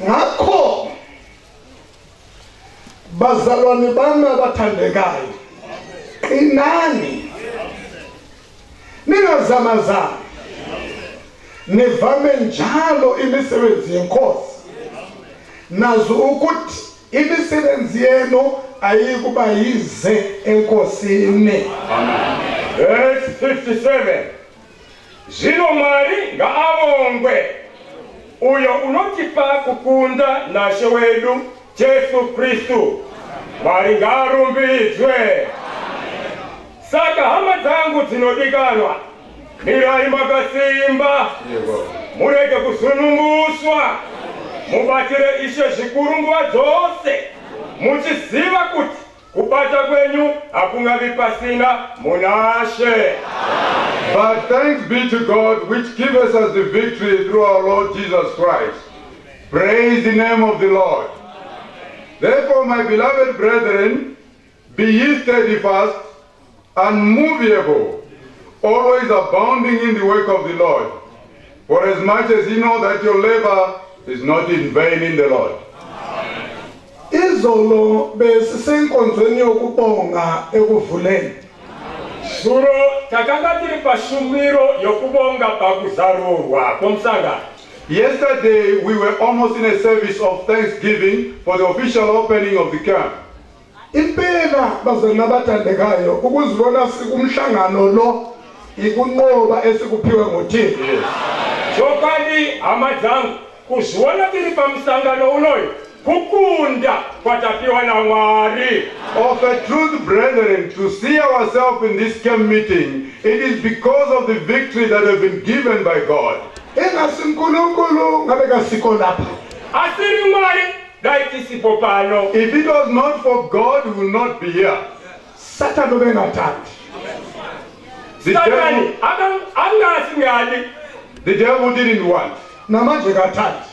ngakho bazalwane bami abathandekayo, qinani ningazamazami, nivame njalo imisebenzi yenkosi, nazo ukuthi imisebenzi yenu ayikuba yize enkosini. Verse 57. Zino mari nga abongwe uyo unotipa kukunda nashe wedu Jesu Kristu mari nga arumbizwe. Saka hama zangu zinodiganwa mirai magasimba mureke kusununguswa mubatire ishe zvikurungwa dzose muchiziva kuti kubata kwenyu hakungavi pasina munashe. But thanks be to God which gives us the victory through our Lord Jesus Christ. Praise the name of the Lord. Therefore, my beloved brethren, be ye steadfast, unmovable, always abounding in the work of the Lord. For as much as you know that your labor is not in vain in the Lord. Izolo besisenkonzweni yokubonga ekuvuleni. Suro takakatiri pashumiro yokubonga pakuzarurwa komsanga. Yesterday we were almost in a service of thanksgiving for the official opening of the camp. Impela bazalwane abathandekayo ukuzibona sikumhlangano lo ikunqoba esikuphiwe nguThixo. Jokani amadzangu kuzibona tiri pamsangano unoyo kukunda kwatapiwa na Mwari. Of a truth, brethren, to see ourselves in this camp meeting, it is because of the victory that have been given by God. Engasinkulunkulu ngabe kasiko lapha. Asiri Mwari daitisipo pano. If it was not for God, we would not be here. Satan ubengathandi. Satani angasingali. The devil didn't want. Namanje kathandi.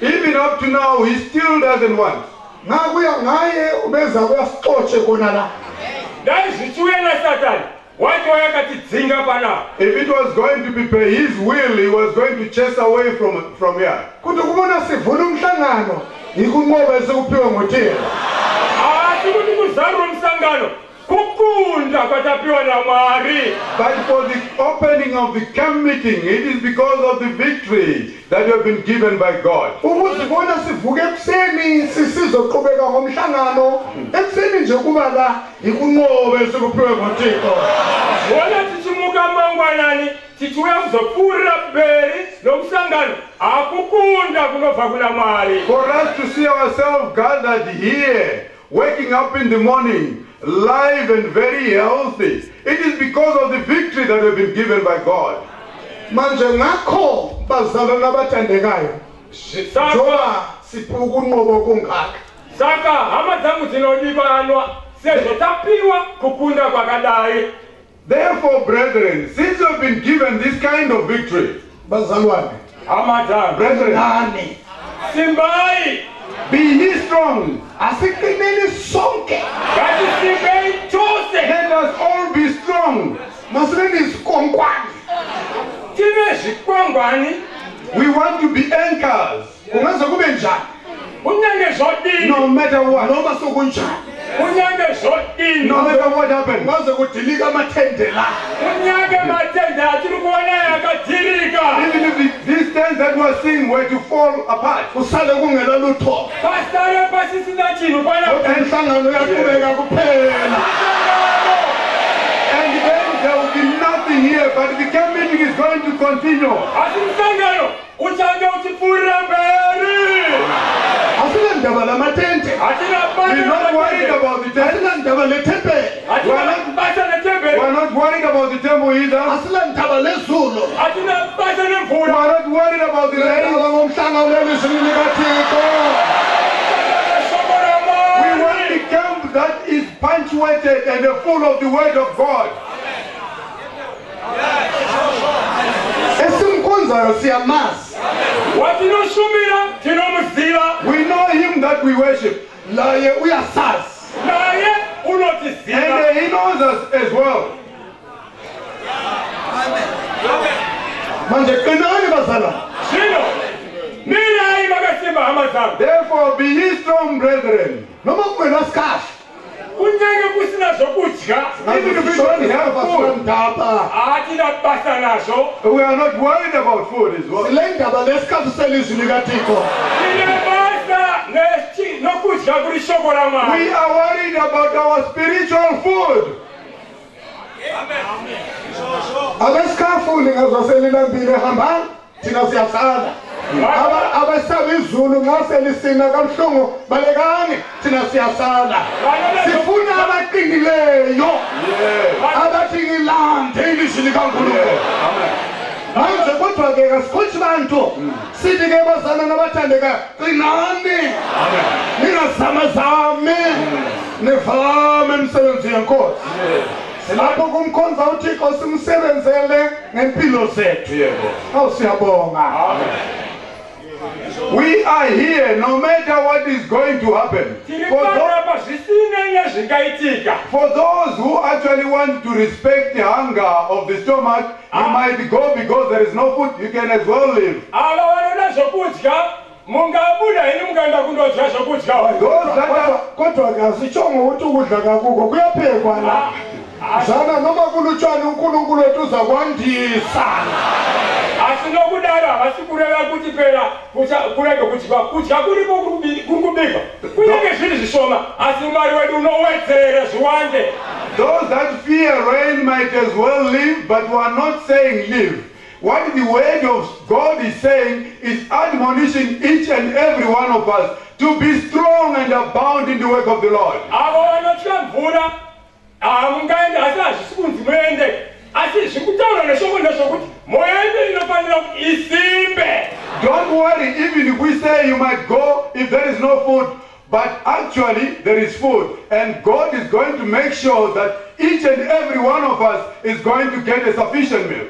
Even up to now, he still doesn't want. Ngakuya ngaye ubeza kuyasixotshe kona la. If it was going to be by his will, he was going to chase away from here. Kuthi kubona sivula umhlangano ikunqoba esikuphiwe nguThixo. Akuthi kuzarwa umhlangano kukunda kwatapiwa na Mwari. But for the opening of the camp meeting, it is because of the victory that you have been given by God. Ukuzibona sivuke ekuseni sizoqhubeka ngomhlangano ekuseni nje kuba la ikunqoba esikuphiwe nguThixo. Wona tichimuka mangwanani tichiuya kuzopfurira mberi nomhlangano akukunda kunobva kuna Mwari. For us to see ourselves gathered here, waking up in the morning, live and very healthy, it is because of the victory that have been given by God. Manje ngakho bazalwane abathandekayo njoba siphuka unqobo kungaka. Saka hama dzangu dzinodikanwa sezotapiwa kukunda kwakadai. Therefore, brethren, since you have been given this kind of victory, bazalwane hama dzangu brethren, simbai, be ye strong. Asiqineni sonke. Let us all be strong. Masibeni isiqongwane. We want to be anchors. Kungaze kube njani? No matter what. Noma sokunjani. No matter what happens. Kungaze kudilika amathende la. Even if these tents that we are seeing were to fall apart, Kusale kungela lutho. Enhlangano uyaqhubeka kuphela. and then there will be nothing here, but the camp meeting is going to continue. Asinandaba lamatende. We're not worried about the tent. Asinandaba letemple. We're not worried about the temple either. Asinandaba lezulu. We're not worried about the rain. We want the camp that is punctuated and full of the word of God. Esimkhonzayo siyamazi. We know him that we worship. Laye uyasazi. And he knows us as well. Manje qinani bazalwane. zangu. Therefore be ye strong, brethren. noma kumele sikahle Kunyenge kusina zokudya. Even if we don't have food, ndaba Athina basa nazo. we are not worried about food as well. le ndaba lesikhathisela izwi likaThixo Sinebasa nokudya kulishoko lamali. We are worried about our spiritual food. abesikhafuni ngazoselilambile hambani thina siyasala abesaba izulu ngaselisina kabuhlungu balekani thina siyasala sifuna abaqinileyo abathi ngilande ilizwi likaNkulunkulu manje kodwa-ke kasikhothi bantu sithi-ke bazana nabathandekayo qinani ningazamazami nivame imisebenzi yenkosi silapho kumkhonza uThixo simsebenzele ngempilo zethu awusiyabonga We are here no matter what is going to happen. For those who actually want to respect the hunger of the stomach, you might go because there is no food, you can as well live. kodwa-ke asitshongo ukuthi ukudla kakukho kuyaphekwa la zana noma kulutshwane uNkulunkulu wethu uza kwandisa asinokudala asikurela kuti phela kuleke kuti kudya kulipo kurikubika kunyenge zviri zvishoma asi Mwari wedu unowedzere zviwande. Those that fear rain might as well live, but we are not saying live. What the word of God is saying is admonishing each and every one of us to be strong and abound in the work of the Lord. Don't worry, even if we say you might go if there is no food, but actually there is food, and God is going to make sure that each and every one of us is going to get a sufficient meal.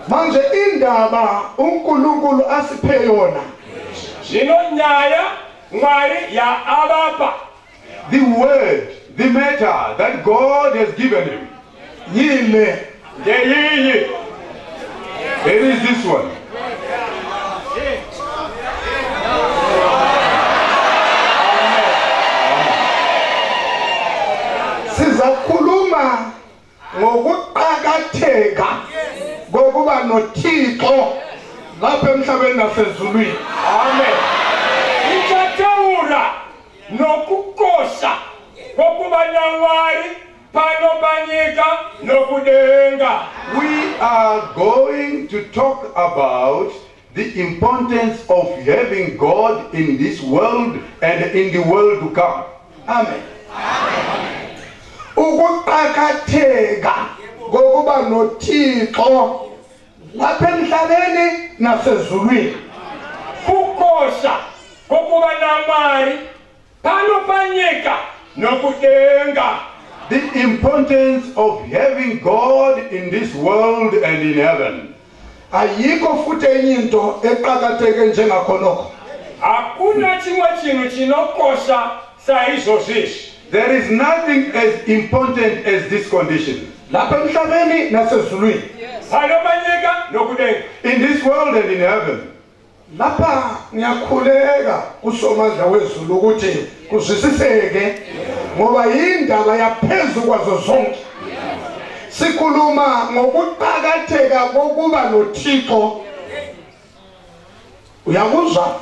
manje indaba uNkulunkulu asiphe yona The word, the matter that God has given him, yile it is this one. sizakhuluma ngokuqakatheka kokuba noThixo lapha emhlabeni nasezulwini. Amen. Ichathaura nokukosha kokuba naMwari pano panyika nokudenga. We are going to talk about the importance of having God in this world and in the world to come. Amen. Ukuqakatheka kokuba noThixo lapha emhlabeni nasezulwini. Kukosha kokuba naMwari pano panyika nokudenga. The importance of having God in this world and in heaven. Ayikho futhi enye into eqakatheke njengakhonokho. Hakuna chimwe chinhu chinokosha saizvozvizvi. There is nothing as important as this condition. Lapha emhlabeni nasezulwini. Pano panyika nokudenga. In this world and in heaven. Lapha ngiyakhuleka kuSomandla wezulu ukuthi kuzwisiseke ngoba indaba yaphezulu kwazo zonke. Sikhuluma ngokuqakatheka kokuba noThixo. Uyakuzwa?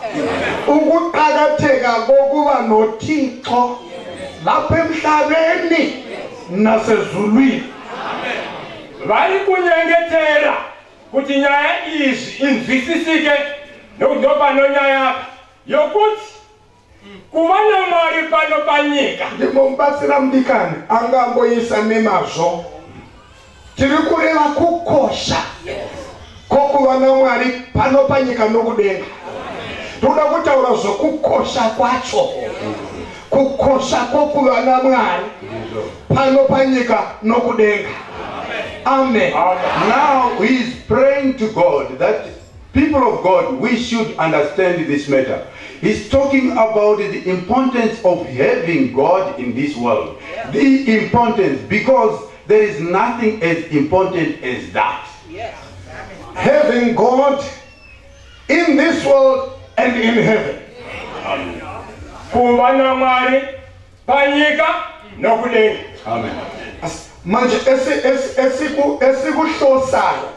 Ukuqakatheka kokuba noThixo lapha emhlabeni nasezulwini. Vari kunyengetera kuti nyaya izvi inzwisisike nokudzopa nonyaya yokuti kuva naMwari pano panyika. Ndimomubatsira mudikani angamboisa nemazvo. Tiri kureva kukosha kokuva naMwari pano panyika nokudenga. Toda kutaura zvokukosha kwacho. Kukosha kokuva naMwari pano panyika nokudenga. Amen. Now he is praying to God that people of God, we should understand this matter. He's talking about the importance of having God in this world. The importance, because there is nothing as important as that. Having God in this world and in heaven. Kuba namari panyika nokulenga. Amen. Manje esikuhlosayo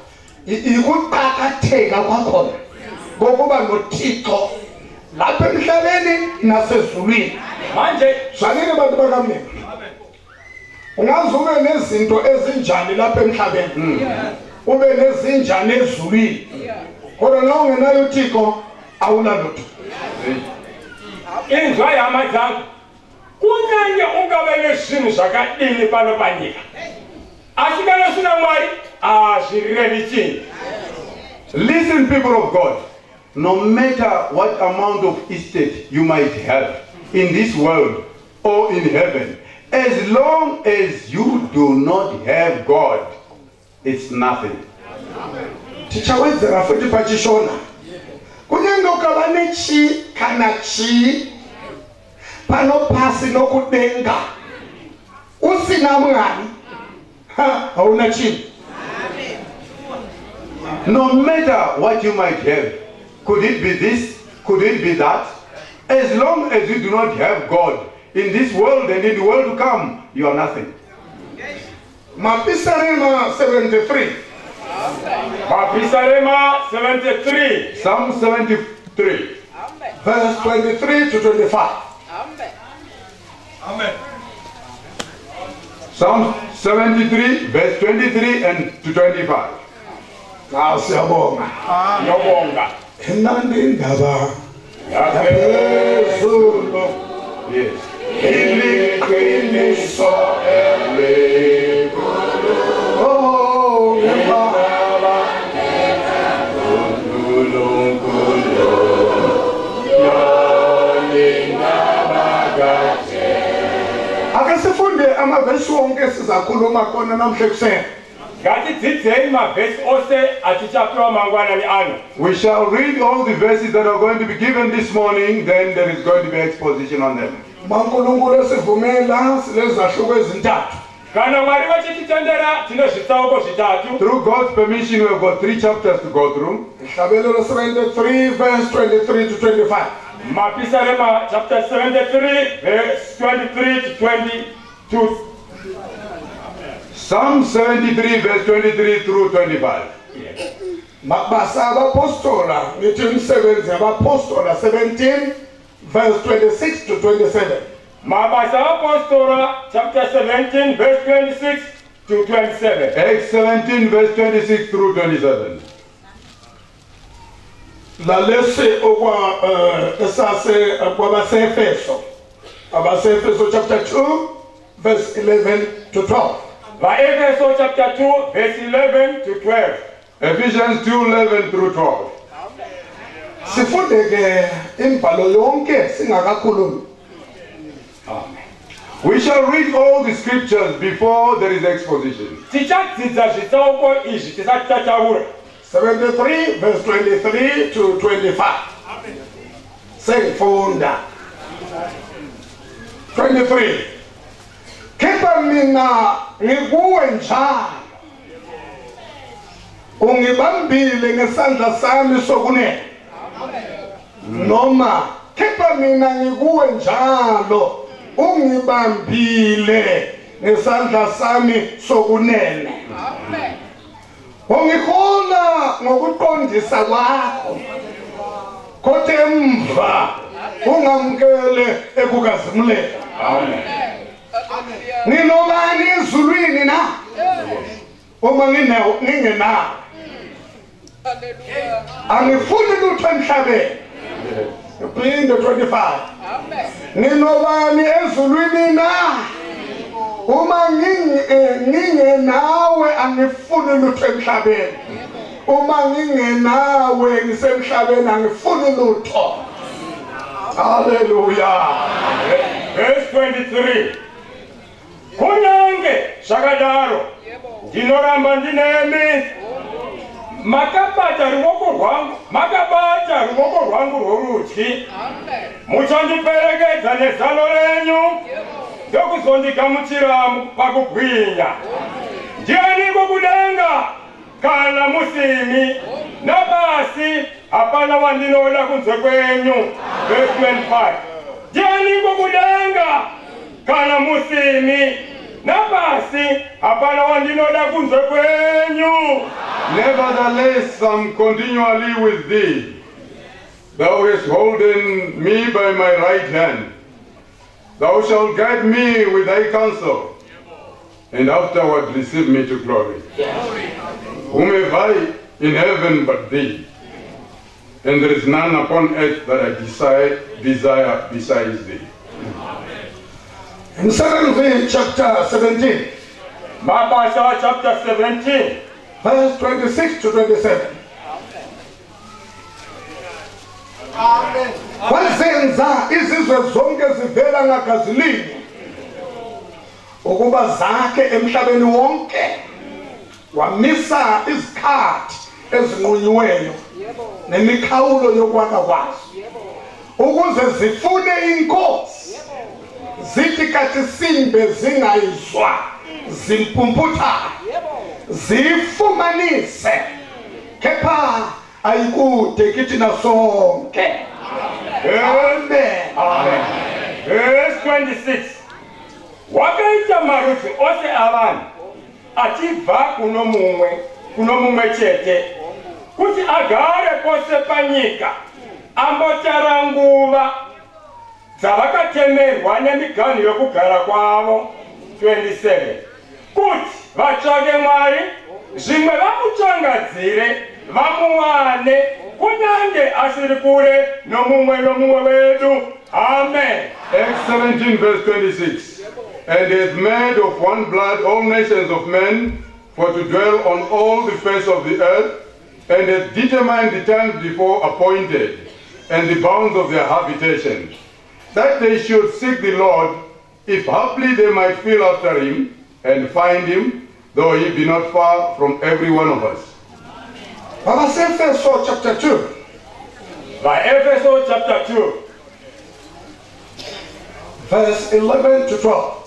ikuqhakatheka kwakhona ngokuba noThixo lapha emhlabeni nasezulwini. Manje Zwanini bantu bakamina. Ungaze ube nezinto ezinjani lapha emhlabeni. Ube nezinjani ezulwini. Kodwa na ungenayo uThixo awunalutho. inzwa yamazangu kunyanya ungabe nesimo sakadini pano panyika. Asikana sina mwari asirelichini. Listen, people of God, no matter what amount of estate you might have in this world or in heaven, as long as you do not have God, it's nothing. Tichawezera futhi pachishona. Kunyenga ukaba nechi kana chi pano pasi nokudenga. Usina mwani. Hauna chi. No matter what you might have, could it be this, could it be that, as long as you do not have God in this world and in the world to come, you are nothing. Mapisarema 73. Mapisarema 73. Psalm 73. Verse 23 to 25. Amen. Psalm 73, verse 23 and to 25. Siyabonga. Yobonga. Imnandi indaba Yaphezulu. Yes. iliqiniso elikhulu. Oh, ngibaba ake sifunde amavesi wonke sizakhuluma khona namhla ekuseni. Ngathi dzidzeni mavhesi ose atichapiwa mangwana ni ano. We shall read all the verses that are going to be given this morning, then there is going to be exposition on them. Mankulunkulu esivumela silezahluko ezintathu. Kana mwari vachititendera tine zvitsauko zvitatu. Through God's permission, we have got 3 chapters to go through. Hlabelelo 73 verse 23 to 25. Mapisarema chapter 73 verse 23 to 22. Psalm 73, verse 23 through 25. Mabasa abapostola ngithi umsebenzi yabapostola 17 verse 26 to 27. Mabasa apostora chapter 17 verse 26 to 27. Acts 17, verse 26 through 27. Lalesi okwa esase kwabasefeso. Abasefeso chapter 2 verse 11 to 12. Efeso chapter 2 verse 11 to 12. Ephesians 2, 11 through 12. Sifunde ke imbhalo yonke singakakhulumi. We shall read all the scriptures before there is exposition. Tichadzidza zvitsauko izvi tisati tataura. 73 verse 23 to 25. Sengifunda. 23. Kepha mina ngikuwe njalo. Ungibambile ngesandla sami sokunene. Noma kepha mina ngikuwe njalo. Ungibambile ngesandla sami sokunene. Amen. Ungihola ngokuqondisa kwakho. Kodwa emva ungamkele ekukazimuleni. Amen. Ninobani ezulwini na? Uma ngingenawo. Angifuni lutho emhlabeni. Uphinde 25. Ninobani ezulwini na? Uma ngingenawe angifuni lutho emhlabeni. Uma ngingenawe ngisemhlabeni angifuni lutho. Hallelujah. Verse 23. Kunyange zvakadaro ndinoramba ndinemi makabata ruoko rwangu rworudyi muchandiperekedza nezano renyu ndokuzondigamuchira pakugwinya. Ndiani kukudanga kana musimi nabasi hapana wandinoda kunze kwenyu. Verse 25. Ndiani kukudanga kana musimi nabasi hapana wandinoda kunze kwenyu. Nevertheless, I'm continually with thee. Thou hast holden me by my right hand. Thou shalt guide me with thy counsel, and afterward receive me to glory. Whom have I in heaven but thee? And there is none upon earth that I desire besides thee. In 2 chapter 17, Mabasa chapter 17. verse 26 to 27. Wazenza izizwe zonke zivela ngagazilini ukuba zakhe emhlabeni wonke, wamisa izikhathi ezinqunyiweyo nemikhawulo yokwakha kwazo ukuze zifune inkosi, zithi kathi simbe zingayizwa zimpumputhayo, zifumanise kepha ayikude kithi nasonke. Amen. Amen. Verse 26. Wakaita marudzi ose avanhu achibva kuno mumwe chete kuti agare pose panyika, ambotara nguva dzavakatemerwa nemiganhu yokugara kwavo. 27. Kuti vatsvake Mwari, zvimwe vamutsvangadzire, vamuwane, kunyange asiri kure nomumwe wedu. Amen. Acts 17 verse 26. And hath made of one blood all nations of men for to dwell on all the face of the earth, and hath determined the times before appointed, and the bounds of their habitation, that they should seek the Lord, if haply they might feel after him, and find him, though he be not far from every one of us. Efeso chapter 2. By Efeso chapter 2. Verse 11 to 12.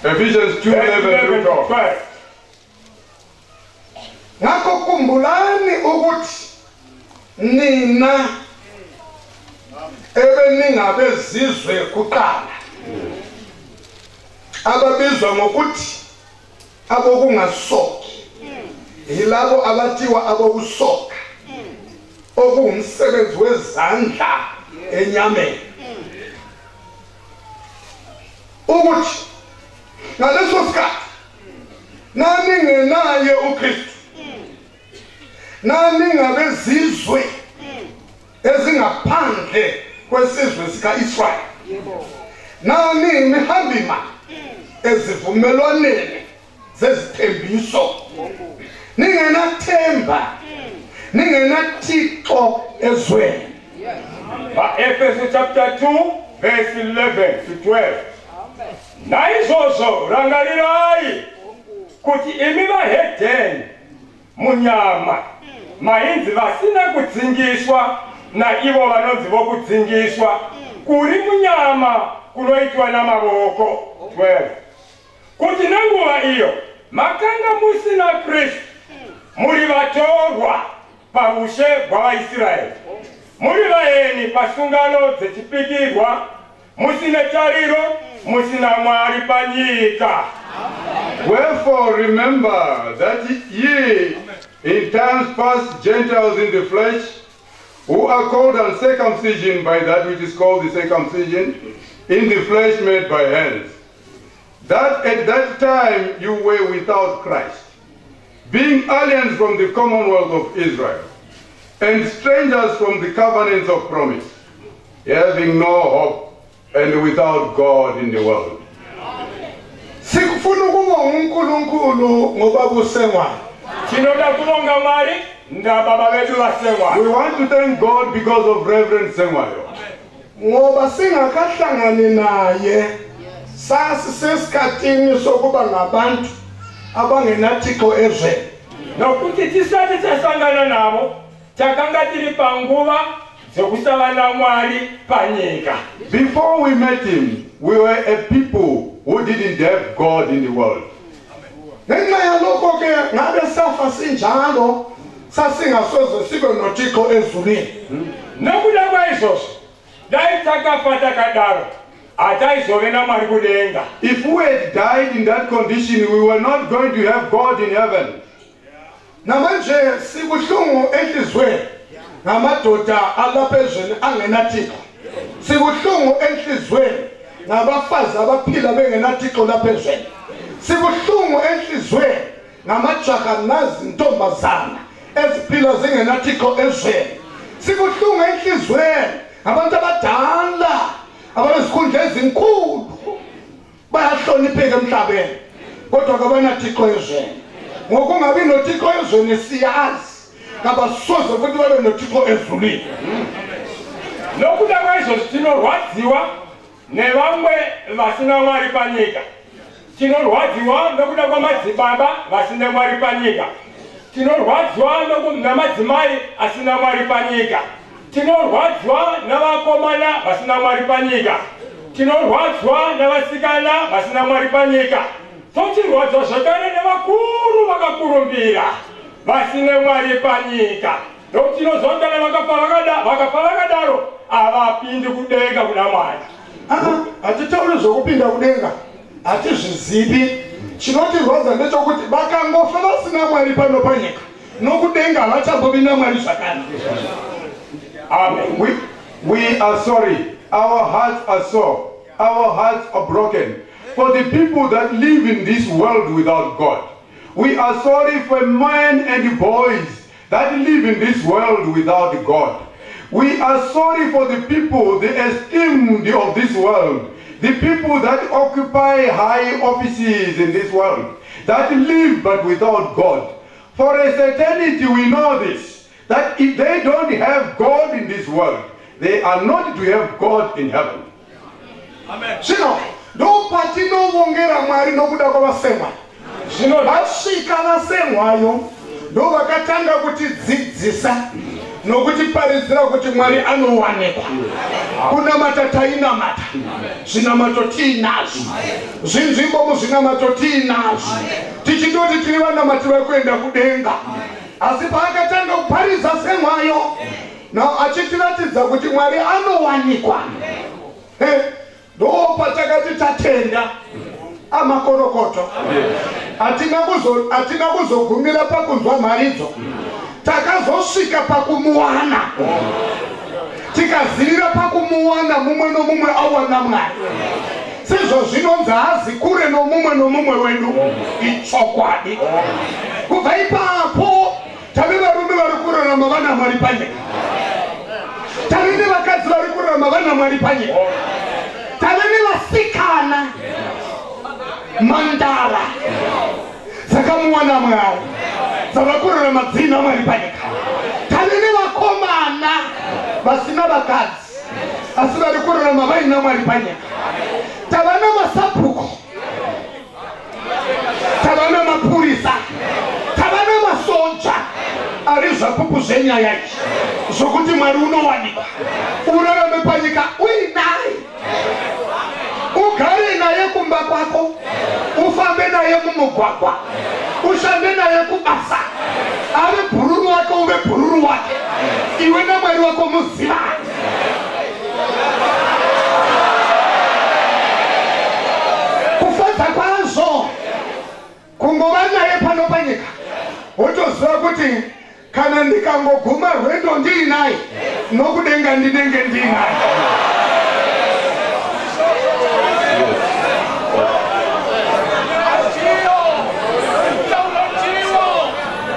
Ephesians 2, 11 through 12. Ngakho kumbulani ukuthi nina ebeningabezizwe kuqala, ababizwa ngokuthi abokungasoki, yilabo abathiwa abokusoka, okuwumsebenzi wezandla enyameni, ukuthi ngaleso sikhathi naningenaye uKristu, naningabezizwe ezingaphandle kwesizwe sika-Israyeli, naniyimihambima ezivumelwaneni zezithembiso, ningenathemba, ningenathixo ezweni. By Efeso chapter 2 verse 11 to 12. Naizvozvo rangarirai kuti imi vahedheni munyama mainzi vasina kudzingiswa naivo vanonzi vokudzingiswa, kuri munyama kunoitwa namavoko. 12. Kuti nenguva iyo makanga musina Kristu, muri vatorwa paushe hwavaIsraeri, muri vaeni pasungano dzechipikirwa, musina tariro, musina Mwari panyika. Wherefore remember that ye in times past Gentiles in the flesh, who are called uncircumcision by that which is called the circumcision, in the flesh made by hands, that at that time you were without Christ, being aliens from the commonwealth of Israel, and strangers from the covenants of promise, having no hope, and without God in the world. Sikufuna ukubonga uNkulunkulu ngoba busengwayo. Tinoda kubonga Mwari ndababa bedu basengwayo. We want to thank God because of Reverend Sengwayo. Ngoba singakahlangani naye, sasisesikhathini sokuba ngabantu abangenathixo ezweni. Nokuthi tisati tasangana nabo, takanga tiri panguva zokusava na Mwari panyika. Before we met him, we were a people didn't have God in the world. Ngenxa yalokho ke ngabe safa sinjalo sasingasoze sibe noThixo ezulwini. Nokuda kwaizoso dayitakafata kadaro atayizovena mwari kudenga. If we had died in that condition, we were not going to have God in heaven. Namanje sibuhlungu enhlizweni ngamadoda alaphezulu angenaThixo. Sibuhlungu enhlizweni ngabafazi abaphila bengenaThixo laphezulu. Sibuhlungu enhlizweni ngamajaha nazintombazana eziphila zingenaThixo ezweni. Sibuhlungu enhlizweni abantu abadala abanezikhundla ezinkulu bayahlonipheka emhlabeni kodwa kabanaThixo ezweni. Ngokungabi noThixo ezweni siyazi kabasoze futhi babe noThixo ezulwini. Nokuda kwaizoso tinorwadziwa nevamwe vasina mwari panyika. Tinorwadziwa nokuda kwamadzibaba vasina mwari panyika. Tinorwadziwa namadzimai asina mwari panyika. Tinorwadziwa navakomana vasina mwari panyika. Tinorwadziwa navasikana vasina mwari panyika. Totirwadziwa zvakare nevakuru vakakurumbira vasina mwari panyika. Nokuti tinozondana vakafa vakadaro havapindi kudenga kuna Mwari. Hatitauri zvokupinda kudenga. Hatizvizivi. Chinotirwadza ndechekuti vakangofa vasina Mwari pano panyika. Nokudenga havachambovi naMwari zvakare. Amen. We are sorry. Our hearts are sore. Our hearts are broken for the people that live in this world without God. We are sorry for men and boys that live in this world without God. We are sorry for the people, the esteemed of this world, the people that occupy high offices in this world, that live but without God. For a certainty we know this, that if they don't have God in this world, they are not to have God in heaven. Amen. Zvino ndopatinobongera Mwari nokuda kwavasemwa. Zvino vasvika vasemwayo ndovakatanga kutidzidzisa nokutiparidzira kuti Mwari anowanikwa. Kunamata tainamata, zvinamato tiinazvo, zvinzvimbo muzvinamato tiinazvo, tichitoti tiri vanamati vari kuenda kudenga. Asi paakatanga kuparidza semwayo achitiratidza kuti Mwari anowanikwa, ndopatakati tatenda amakorokoto. Hatina kuzogumira pakunzwa mharidzo, takazosvika pakumuwana, tikazivira pakumuwana mumwe nomumwe awana Mwari. Sezvo zvinonzi hazi kure nomumwe wedu ichokwadi. Kubva ipapo tave varume vari kurarama vana Mwari panyika, tave nevakadzi vari kurarama vana Mwari panyika, tave nevasikana mandara dzakamuwana Mwari dzavakurarama dzina Mwari panyika, tave nevakomana vasina vakadzi asi vari kurarama vaina Mwari panyika, tava namasabhuku, tava namapurisa, tava namasoja ari zvapupu zvenyaya iyi zvokuti Mwari unowanikwa. Urarame panyika uinaye, ugare naye kumba kwako, ufambe naye mumugwagwa, ushande naye kubasa, ave bhururu wake uve bhururu wake, iwe naMwari wako muzivane. Kufadza kwazvo kungova naye pano panyika, wotoziva kuti kana ndikangoguma rwendo ndiinaye, nokudenga ndinenge ndiinaye.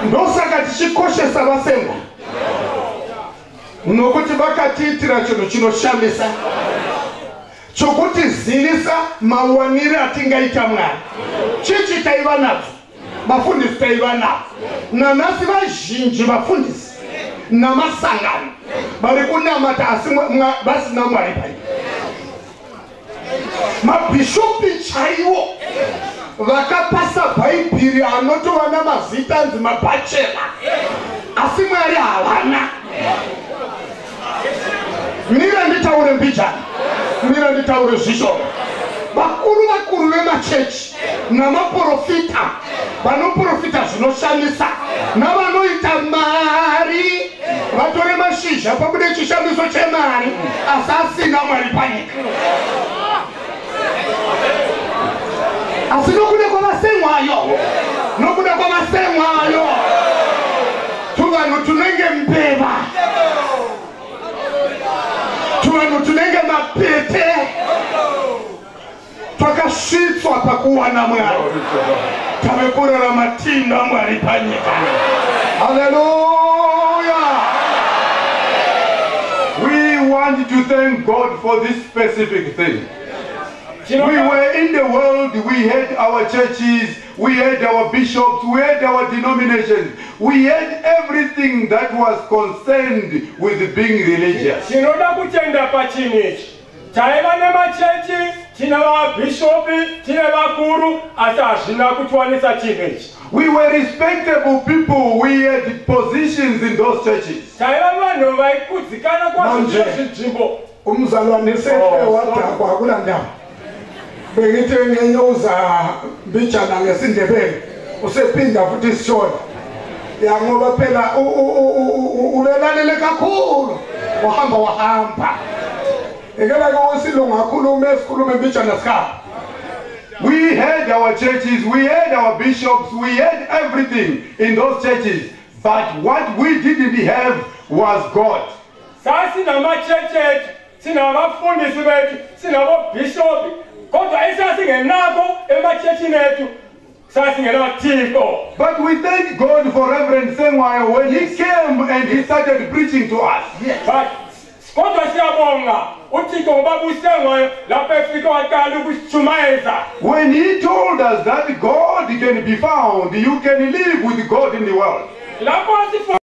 Ndosaka tichikoshesa vasemwa nokuti vakatiitira chinhu chinoshamisa chokutizivisa mawanire atingaita Mwari. Chichi taiva nadzo, vafundisi taiva navo, nanasi vazhinji vafundisi namasangano vari kunamata asi vasina Mwari panyika. Mabhishopi chaivo vakapasa Bhaibheri anotova namazita anzi mabhachela asi Mwari havana. Mira nditaure mbijana, mira nditaure zvishoma. Vakuru vemachera machechi namaprofita vanoprofita zvinoshamisa navanoita mari vatore mashizha pakude chishamiso chemari asi asina mwari panyika. Asi nokuda kwavasemwayo tuvanhu tunenge mbeva, tuvanhu tunenge mapete twakasvitswa pakuwana mwari, tave kurarama tina mwari panyika. Haleluya. We want to thank God for this specific thing. We were in the world, we had our churches, we had our bishops, we had our denominations, we had everything that was concerned with being religious. We were respectable people, we had positions in those churches. Bengithi ngenyoza mbijana ngesindebele usephinda futhi isishona ya ngoba phela ubelalele kakhulu wahamba ekela kwasilungu akhulume esikhulume mbijana sikha. We had our churches, we had our bishops, we had everything in those churches, but what we didn't have was God. Sasi na macheche, sina wafundisi wetu, sina wabishopi. But we thank God for Reverend Sengwayo when he came and he started preaching to us. Yes. When he told us that God can be found, you can live with God in the world.